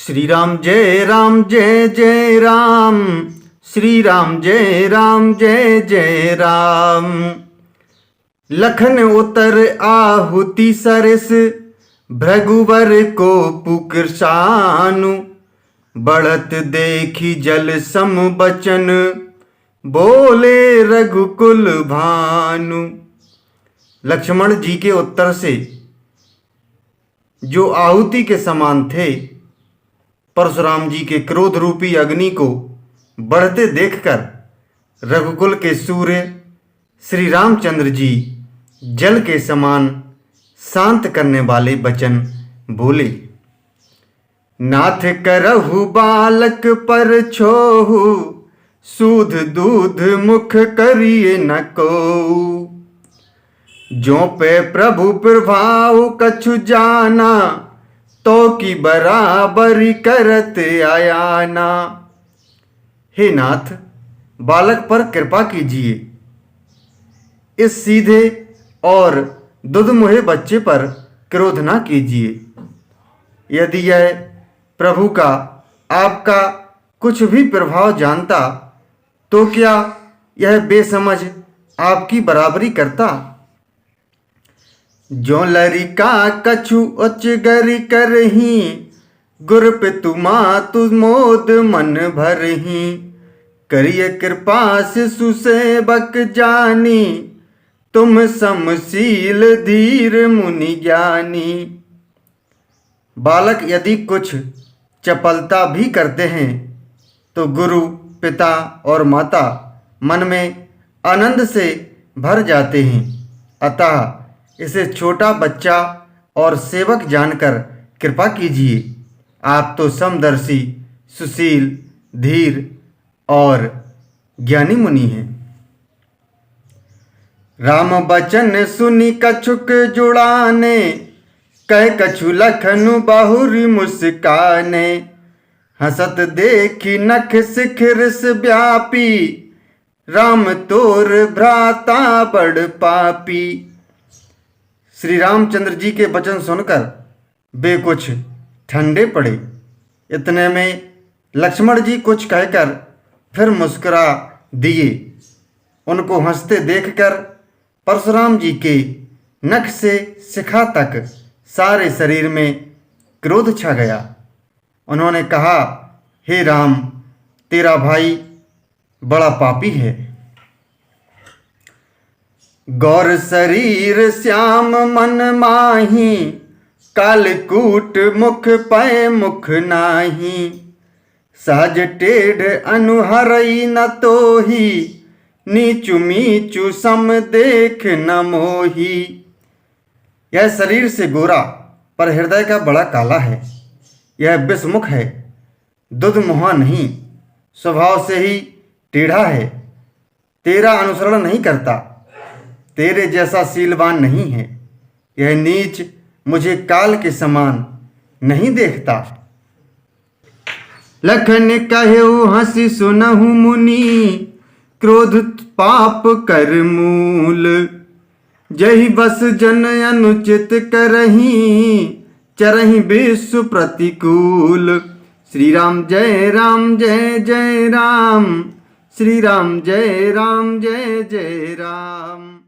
श्री राम जय जय राम। श्री राम जय जय राम। लखन उतर आहुति सरस, भृगुवर को पुकर सानु। बढ़त देखी जल सम बचन, बोले रघुकुल भानु। लक्ष्मण जी के उत्तर से जो आहुति के समान थे, परशुराम जी के क्रोध रूपी अग्नि को बढ़ते देखकर रघुकुल के सूर्य श्री रामचंद्र जी जल के समान शांत करने वाले वचन बोले। नाथ करहु बालक पर छोहु, सूध दूध मुख करिए न को। जो पे प्रभु प्रभाव कछु जाना, तो की बराबरी करत आयाना। हे नाथ, बालक पर कृपा कीजिए। इस सीधे और दुधमुहे बच्चे पर क्रोध ना कीजिए। यदि यह प्रभु का आपका कुछ भी प्रभाव जानता, तो क्या यह बेसमझ आपकी बराबरी करता। जो लरिका कछु उच्च गरी करही, गुर पे तुमा तु मोद मन भरही। करिय कृपा शिशु सेवक जानी, तुम समशील धीर मुनि ज्ञानी। बालक यदि कुछ चपलता भी करते हैं, तो गुरु पिता और माता मन में आनंद से भर जाते हैं। अतः इसे छोटा बच्चा और सेवक जानकर कृपा कीजिए। आप तो समदर्शी, सुशील, धीर और ज्ञानी मुनि हैं। राम बचन सुनि कछुक जुड़ाने, कह कछु लखनु बहुरी मुस्काने। हसत देखी नख शिखरिस व्यापी, राम तोर भ्राता बड़ पापी। श्री रामचंद्र जी के वचन सुनकर वे कुछ ठंडे पड़े। इतने में लक्ष्मण जी कुछ कहकर फिर मुस्कुरा दिए। उनको हंसते देखकर परशुराम जी के नख से शिखा तक सारे शरीर में क्रोध छा गया। उन्होंने कहा, हे राम, तेरा भाई बड़ा पापी है। गौर शरीर श्याम मन माही, कालकूट मुख पै मुख नाही। सहज टेढ़ अनुहरई न तोही, नीचु मीचु सम देख न मोही। यह शरीर से गोरा पर हृदय का बड़ा काला है। यह विषमुख है, दुधमुहा नहीं, स्वभाव से ही टेढ़ा है। तेरा अनुसरण नहीं करता, तेरे जैसा शीलवान नहीं है। यह नीच मुझे काल के समान नहीं देखता। लखन कहु हंसी सुनहु मुनि, क्रोध पाप कर मूल। जहि बस जन अनुचित करही, चरहि विश्व प्रतिकूल। श्री राम जय जय राम। श्री राम जय जय राम।